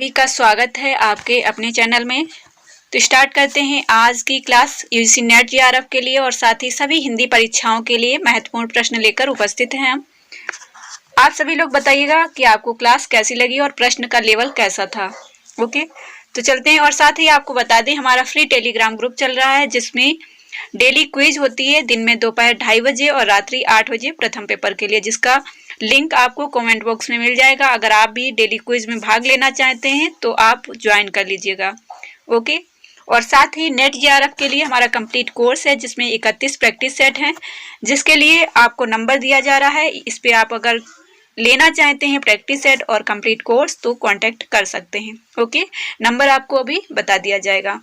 सभी का स्वागत है आपके अपने चैनल में। तो स्टार्ट करते हैं आज की क्लास। यूजीसी नेट जेआरएफ के लिए और साथ ही सभी हिंदी परीक्षाओं के लिए महत्वपूर्ण प्रश्न लेकर उपस्थित हैं हम। आप सभी लोग बताइएगा कि आपको क्लास कैसी लगी और प्रश्न का लेवल कैसा था। ओके, तो चलते हैं। और साथ ही आपको बता दें, हमारा फ्री टेलीग्राम ग्रुप चल रहा है जिसमें डेली क्विज होती है दिन में दोपहर 2:30 बजे और रात्रि 8 बजे प्रथम पेपर के लिए, जिसका लिंक आपको कमेंट बॉक्स में मिल जाएगा। अगर आप भी डेली क्विज में भाग लेना चाहते हैं तो आप ज्वाइन कर लीजिएगा। ओके, और साथ ही नेट जेआरएफ के लिए हमारा कंप्लीट कोर्स है जिसमें 31 प्रैक्टिस सेट हैं, जिसके लिए आपको नंबर दिया जा रहा है। इस पे आप अगर लेना चाहते हैं प्रैक्टिस सेट और कंप्लीट कोर्स तो कांटेक्ट कर सकते हैं। ओके, नंबर आपको अभी बता दिया जाएगा।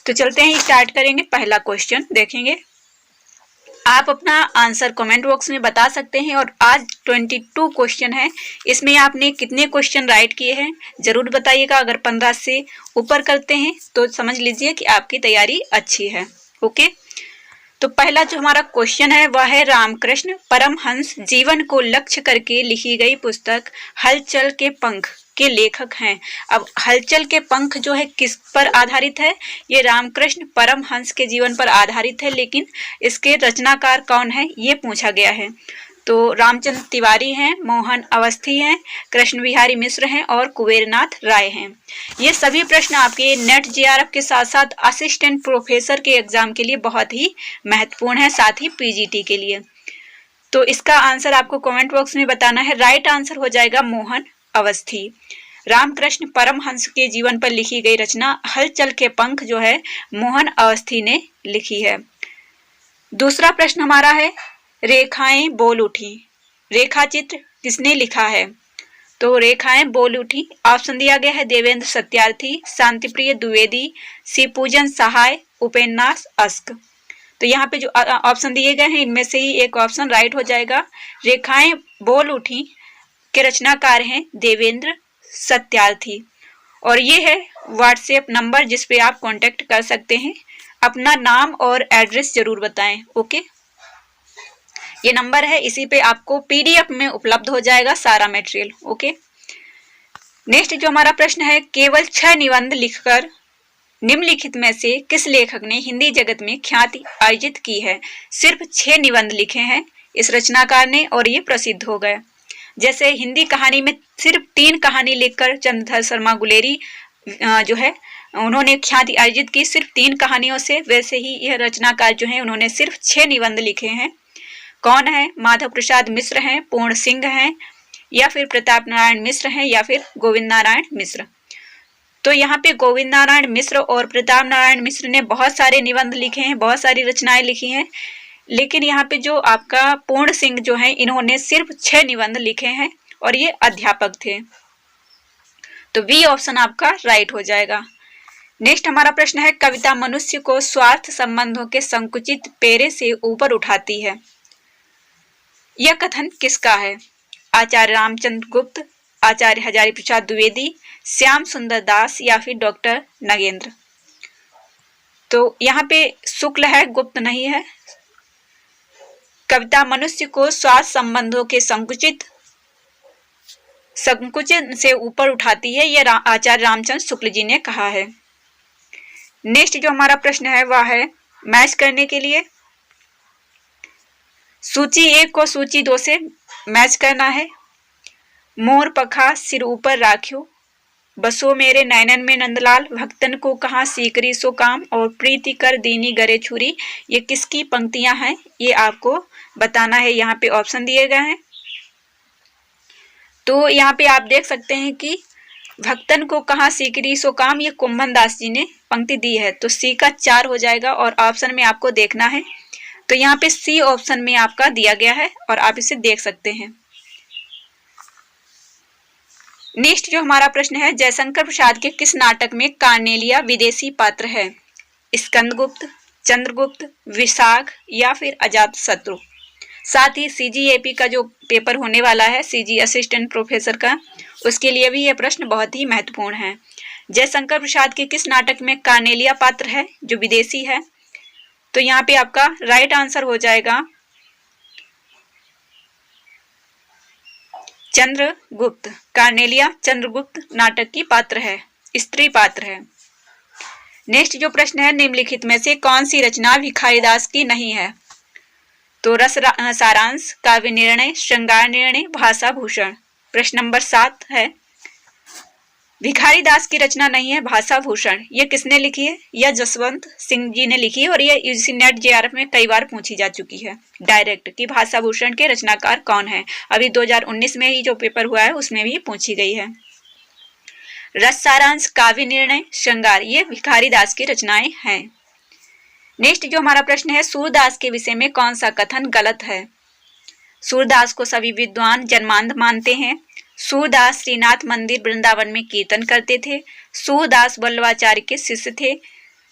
तो चलते हैं, स्टार्ट करेंगे। पहला क्वेश्चन देखेंगे। आप अपना आंसर कमेंट बॉक्स में बता सकते हैं। और आज 22 क्वेश्चन है, इसमें आपने कितने क्वेश्चन राइट किए हैं जरूर बताइएगा। अगर 15 से ऊपर करते हैं तो समझ लीजिए कि आपकी तैयारी अच्छी है। ओके, तो पहला जो हमारा क्वेश्चन है वह है, रामकृष्ण परमहंस जीवन को लक्ष्य करके लिखी गई पुस्तक हलचल के पंख के लेखक हैं। अब हलचल के पंख जो है किस पर आधारित है? ये रामकृष्ण परमहंस के जीवन पर आधारित है, लेकिन इसके रचनाकार कौन है ये पूछा गया है। तो रामचंद्र तिवारी हैं, मोहन अवस्थी हैं, कृष्ण बिहारी मिश्र हैं और कुबेरनाथ राय हैं। ये सभी प्रश्न आपके नेट जेआरएफ के साथ साथ असिस्टेंट प्रोफेसर के एग्जाम के लिए बहुत ही महत्वपूर्ण है, साथ ही पीजीटी के लिए। तो इसका आंसर आपको कमेंट बॉक्स में बताना है। राइट आंसर हो जाएगा मोहन अवस्थी। रामकृष्ण परमहंस के जीवन पर लिखी गई रचना हलचल के पंख जो है मोहन अवस्थी ने लिखी है। दूसरा प्रश्न हमारा है, रेखाएं बोल उठी, रेखा चित्र किसने लिखा है? तो रेखाएं बोल उठी ऑप्शन दिया गया है, देवेंद्र सत्यार्थी, शांतिप्रिय द्विवेदी, शिवपूजन सहाय, उपेन्द्रनाथ अस्क। तो यहाँ पे जो ऑप्शन दिए गए हैं इनमें से ही एक ऑप्शन राइट हो जाएगा। रेखाएं बोल उठी के रचनाकार हैं देवेंद्र सत्यार्थी। और ये है व्हाट्सएप नंबर जिस पे आप कांटेक्ट कर सकते हैं। अपना नाम और एड्रेस जरूर बताएं। ओके, ये नंबर है, इसी पे आपको पीडीएफ में उपलब्ध हो जाएगा सारा मटेरियल। ओके, नेक्स्ट जो हमारा प्रश्न है, केवल 6 निबंध लिखकर निम्नलिखित में से किस लेखक ने हिंदी जगत में ख्याति अर्जित की है? सिर्फ 6 निबंध लिखे हैं इस रचनाकार ने और ये प्रसिद्ध हो गए। जैसे हिंदी कहानी में सिर्फ 3 कहानी लिखकर चंद्रधर शर्मा गुलेरी जो है उन्होंने ख्याति अर्जित की सिर्फ 3 कहानियों से, वैसे ही यह रचनाकार जो है उन्होंने सिर्फ 6 निबंध लिखे हैं। कौन है? माधव प्रसाद मिश्र हैं, पूर्ण सिंह हैं, या फिर प्रताप नारायण मिश्र हैं, या फिर गोविंद नारायण मिश्र। तो यहाँ पे गोविंद नारायण मिश्र और प्रताप नारायण मिश्र ने बहुत सारे निबंध लिखे हैं, बहुत सारी रचनाएं लिखी हैं, लेकिन यहाँ पे जो आपका पूर्ण सिंह जो है इन्होंने सिर्फ 6 निबंध लिखे हैं और ये अध्यापक थे। तो बी ऑप्शन आपका राइट हो जाएगा। नेक्स्ट हमारा प्रश्न है, कविता मनुष्य को स्वार्थ संबंधों के संकुचित पेरे से ऊपर उठाती है। यह कथन किसका है? आचार्य रामचंद्र गुप्त, आचार्य हजारी प्रसाद द्विवेदी, श्याम सुंदर दास, या फिर डॉक्टर नगेंद्र। तो यहाँ पे शुक्ल है, गुप्त नहीं है। कविता मनुष्य को स्वार्थ संबंधों के संकुचित से ऊपर उठाती है, यह आचार्य रामचंद्र शुक्ल जी ने कहा है। नेक्स्ट जो हमारा प्रश्न है वह है, मैच करने के लिए सूची 1 को सूची 2 से मैच करना है। मोर पखा सिर ऊपर राख्यो, बसो मेरे नैनन में नंदलाल, भक्तन को कहा सीकरी सो काम, और प्रीति कर दीनी गरे छुरी। ये किसकी पंक्तियां हैं ये आपको बताना है। यहाँ पे ऑप्शन दिए गए हैं। तो यहाँ पे आप देख सकते हैं कि भक्तन को कहा सीकरी सो काम, ये कुंभन दास जी ने पंक्ति दी है। तो सी का 4 हो जाएगा और ऑप्शन में आपको देखना है। तो यहाँ पे सी ऑप्शन में आपका दिया गया है और आप इसे देख सकते हैं। नेक्स्ट जो हमारा प्रश्न है, जयशंकर प्रसाद के किस नाटक में कार्नेलिया विदेशी पात्र है? स्कंदगुप्त, चंद्रगुप्त, विशाख, या फिर अजातशत्रु। साथ ही सीजीएपी का जो पेपर होने वाला है, सीजी असिस्टेंट प्रोफेसर का, उसके लिए भी यह प्रश्न बहुत ही महत्वपूर्ण है। जयशंकर प्रसाद के किस नाटक में कार्नेलिया पात्र है जो विदेशी है? तो यहाँ पे आपका राइट आंसर हो जाएगा चंद्रगुप्त। कार्नेलिया चंद्रगुप्त नाटक की पात्र है, स्त्री पात्र है। नेक्स्ट जो प्रश्न है, निम्नलिखित में से कौन सी रचना भिखारीदास की नहीं है? तो रस सारांश, काव्य निर्णय, श्रृंगार निर्णय, भाषा भूषण। प्रश्न नंबर 7 है, भिखारीदास की रचना नहीं है भाषा भूषण। ये किसने लिखी है? यह जसवंत सिंह जी ने लिखी है और यह यूजीसी नेट जेआरएफ में कई बार पूछी जा चुकी है डायरेक्ट कि भाषा भूषण के रचनाकार कौन है। अभी 2019 में ही जो पेपर हुआ है उसमें भी पूछी गई है। रस सारांश, काव्य निर्णय, श्रृंगार, ये भिखारीदास की रचनाएं हैं। नेक्स्ट जो हमारा प्रश्न है, सूरदास के विषय में कौन सा कथन गलत है? सूरदास को सभी विद्वान जन्मांध मानते हैं। सूरदास श्रीनाथ मंदिर वृंदावन में कीर्तन करते थे। सूरदास वल्लभाचार्य के शिष्य थे।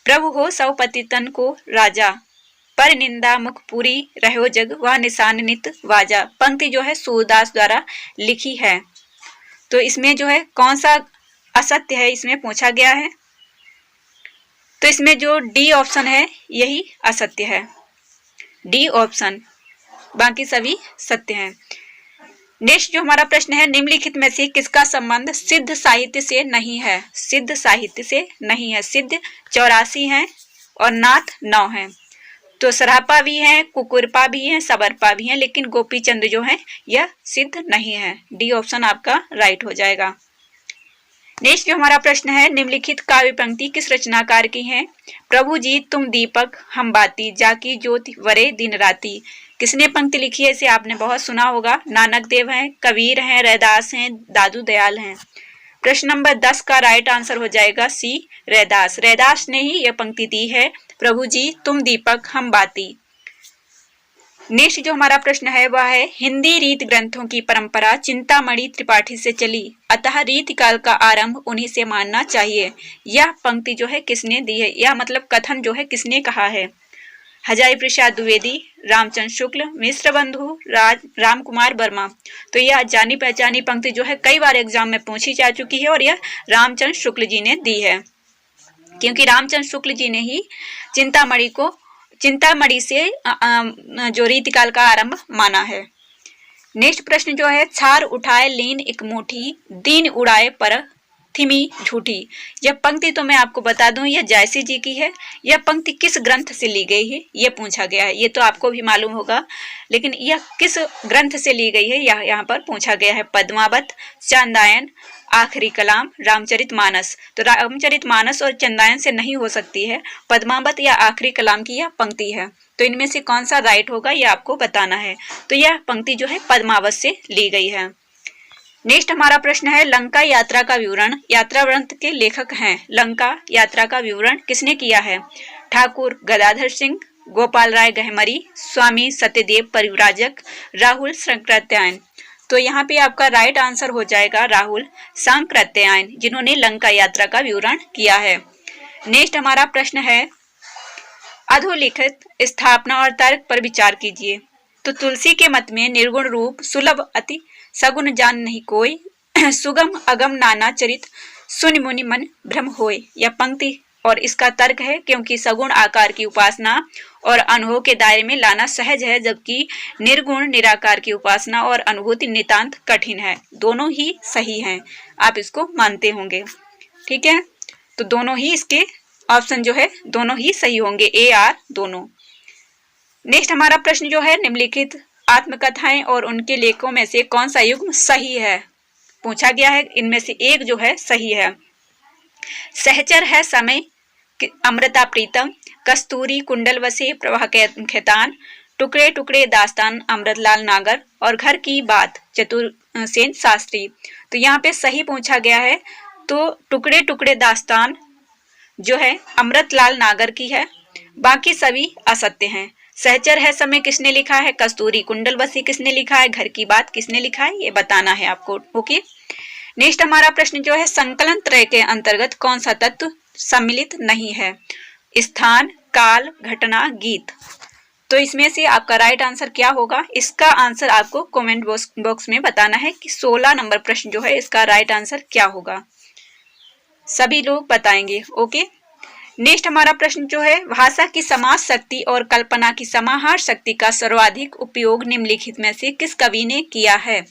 प्रभु हो सब पतितन को राजा, पर निंदा मुख पूरी रहो जग, वह निशान नित वाजा। पंक्ति जो है सूरदास द्वारा लिखी है। तो इसमें जो है कौन सा असत्य है इसमें पूछा गया है। तो इसमें जो डी ऑप्शन है यही असत्य है, डी ऑप्शन, बाकी सभी सत्य हैं। नेक्स्ट जो हमारा प्रश्न है, निम्नलिखित में से किसका संबंध सिद्ध साहित्य से नहीं है? सिद्ध साहित्य से नहीं है। सिद्ध 84 हैं और नाथ 9 हैं। तो सरापा भी है, कुकुरपा भी है, सबरपा भी है, लेकिन गोपी चंद जो है यह सिद्ध नहीं है। डी ऑप्शन आपका राइट हो जाएगा। नेक्स्ट जो हमारा प्रश्न है, निम्नलिखित काव्य पंक्ति किस रचनाकार की है? प्रभु जी तुम दीपक हम बाती, जाकी ज्योति वरे दिन राती। किसने पंक्ति लिखी है? इसे आपने बहुत सुना होगा। नानक देव हैं, कबीर हैं, रैदास हैं, दादू दयाल हैं। प्रश्न नंबर 10 का राइट आंसर हो जाएगा सी, रैदास। रैदास ने ही यह पंक्ति दी है, प्रभु जी तुम दीपक हम बाती। नेक्स्ट जो हमारा प्रश्न है वह है, हिंदी रीत ग्रंथों की परंपरा चिंतामणि त्रिपाठी से चली, अतः रीतिकाल का आरंभ उन्हीं से मानना चाहिए। यह पंक्ति जो है किसने दी है? यह मतलब कथन जो है किसने कहा है? हजारी प्रसाद द्विवेदी, रामचंद्र शुक्ल, मिश्र बंधु, राम कुमार वर्मा। तो यह जानी पहचानी पंक्ति जो है कई बार एग्जाम में पूछी जा चुकी है और यह रामचंद्र शुक्ल जी ने दी है, क्योंकि रामचंद्र शुक्ल जी ने ही चिंतामणि से जो रीतिकाल का आरंभ माना है। नेक्स्ट प्रश्न जो है, छार उठाए लीन एक मुट्ठी, दीन उड़ाए पर थिमी झूठी। यह पंक्ति तो मैं आपको बता दूं यह जायसी जी की है। यह पंक्ति किस ग्रंथ से ली गई है यह पूछा गया है। ये तो आपको भी मालूम होगा, लेकिन यह किस ग्रंथ से ली गई है यह यहाँ पर पूछा गया है। पद्मावत, चांदायन, आखिरी कलाम, रामचरितमानस। तो रामचरितमानस और चंदायन से नहीं हो सकती है, पद्मावत या आखिरी कलाम की यह पंक्ति है। तो इनमें से कौन सा राइट होगा यह आपको बताना है। तो यह पंक्ति जो है पद्मावत से ली गई है। नेक्स्ट हमारा प्रश्न है, लंका यात्रा का विवरण यात्रा ग्रंथ के लेखक हैं। लंका यात्रा का विवरण किसने किया है? ठाकुर गदाधर सिंह, गोपाल राय गहमरी, स्वामी सत्यदेव परिव्राजक, राहुल सांकृत्यायन। तो यहाँ पे आपका राइट आंसर हो जाएगा राहुल सांकृत्यायन, जिन्होंने लंका यात्रा का विवरण किया है। नेक्स्ट हमारा प्रश्न है, अधोलिखित स्थापना और तर्क पर विचार कीजिए। तो तुलसी के मत में निर्गुण रूप सुलभ अति सगुन जान नहीं कोई, सुगम अगम नाना चरित सुनि मुनि मन भ्रम होय। यह पंक्ति और इसका तर्क है, क्योंकि सगुण आकार की उपासना और अनुभव के दायरे में लाना सहज है, जबकि निर्गुण निराकार की उपासना और अनुभूति नितांत कठिन है। दोनों ही सही हैं, आप इसको मानते होंगे, ठीक है। तो दोनों ही इसके ऑप्शन जो है दोनों ही सही होंगे, ए आर दोनों। नेक्स्ट हमारा प्रश्न जो है, निम्नलिखित आत्मकथाएं और उनके लेखों में से कौन सा युग्म सही है पूछा गया है। इनमें से एक जो है सही है। सहचर है समय अमृता प्रीतम, कस्तूरी कुंडल वसे प्रवाह खेतान, टुकड़े टुकड़े दास्तान अमृतलाल नागर, और घर की बात चतुरसेन शास्त्री। तो यहाँ पे सही पूछा गया है। तो टुकड़े टुकड़े दास्तान जो है अमृतलाल नागर की है, बाकी सभी असत्य हैं। सहचर है समय किसने लिखा है? कस्तूरी कुंडल बसी किसने लिखा है? घर की बात किसने लिखा है? ये बताना है आपको, ओके। नेक्स्ट हमारा प्रश्न जो है, संकलन त्रय के अंतर्गत कौन सा तत्व सम्मिलित नहीं है? स्थान, काल, घटना, गीत। तो इसमें से आपका राइट आंसर क्या होगा? इसका आंसर आपको कमेंट बॉक्स में बताना है कि 16 नंबर प्रश्न जो है इसका राइट आंसर क्या होगा। सभी लोग बताएंगे, ओके। नेक्स्ट हमारा प्रश्न जो है, भाषा की समाज शक्ति और कल्पना की समाहार शक्ति का सर्वाधिक उपयोग निम्नलिखित में से किस कवि ने किया है?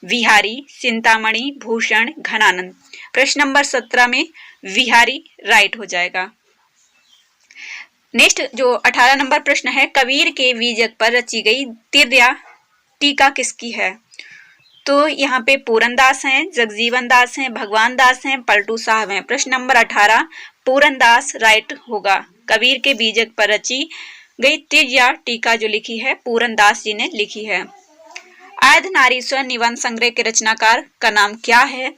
विहारी, चिंतामणि, भूषण, घनानंद। प्रश्न नंबर 17 में विहारी राइट हो जाएगा। नेक्स्ट जो 18 नंबर प्रश्न है, कबीर के बीजक पर रची गई तिर्या टीका किसकी है? तो यहाँ पे पूरन दास हैं, जगजीवन दास हैं, भगवान दास हैं, पलटू साहब हैं। प्रश्न नंबर 18 पूरन दास राइट होगा। कबीर के बीजक पर रची गई तिर्या टीका जो लिखी है पूरन दास जी ने लिखी है। अर्धनारीश्वर निबंध संग्रह के रचनाकार का नाम क्या है?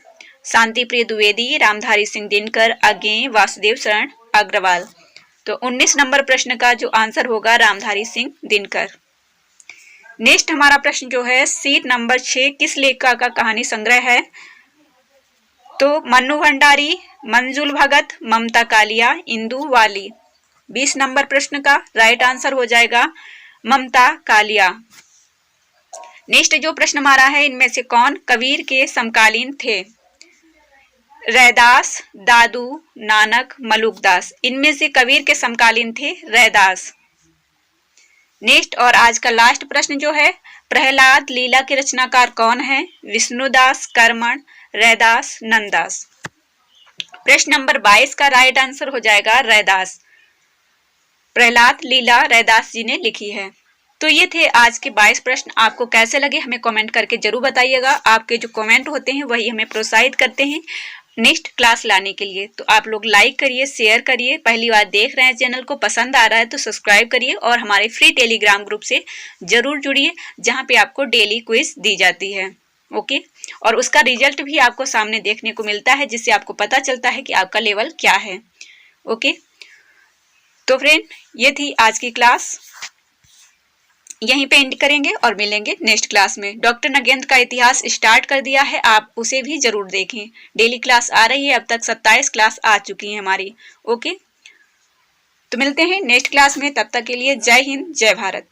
शांति प्रिय द्विवेदी, रामधारी सिंह दिनकर, अज्ञेय, वासुदेव शरण अग्रवाल। तो 19 नंबर प्रश्न का जो आंसर होगा रामधारी सिंह दिनकर। नेक्स्ट हमारा प्रश्न जो है सीट नंबर 6 किस लेखिका का कहानी संग्रह है? तो मन्नू भंडारी, मंजुल भगत, ममता कालिया, इंदु वाली। 20 नंबर प्रश्न का राइट आंसर हो जाएगा ममता कालिया। नेक्स्ट जो प्रश्न हमारा है, इनमें से कौन कबीर के समकालीन थे? रैदास, दादू, नानक, मलुकदास। इनमें से कबीर के समकालीन थे रैदास। नेक्स्ट और आज का लास्ट प्रश्न जो है, प्रहलाद लीला के रचनाकार कौन है? विष्णुदास, कर्मण, रैदास, नंददास। प्रश्न नंबर 22 का राइट आंसर हो जाएगा रैदास। प्रहलाद लीला रैदास जी ने लिखी है। तो ये थे आज के 22 प्रश्न। आपको कैसे लगे हमें कमेंट करके जरूर बताइएगा। आपके जो कमेंट होते हैं वही हमें प्रोत्साहित करते हैं नेक्स्ट क्लास लाने के लिए। तो आप लोग लाइक करिए, शेयर करिए। पहली बार देख रहे हैं चैनल को, पसंद आ रहा है तो सब्सक्राइब करिए और हमारे फ्री टेलीग्राम ग्रुप से जरूर जुड़िए जहाँ पे आपको डेली क्विज दी जाती है। ओके, और उसका रिजल्ट भी आपको सामने देखने को मिलता है, जिससे आपको पता चलता है कि आपका लेवल क्या है। ओके, तो फ्रेंड ये थी आज की क्लास, यहीं पे एंड करेंगे और मिलेंगे नेक्स्ट क्लास में। डॉक्टर नगेंद्र का इतिहास स्टार्ट कर दिया है, आप उसे भी जरूर देखें। डेली क्लास आ रही है, अब तक 27 क्लास आ चुकी है हमारी। ओके, तो मिलते हैं नेक्स्ट क्लास में, तब तक के लिए जय हिंद, जय भारत।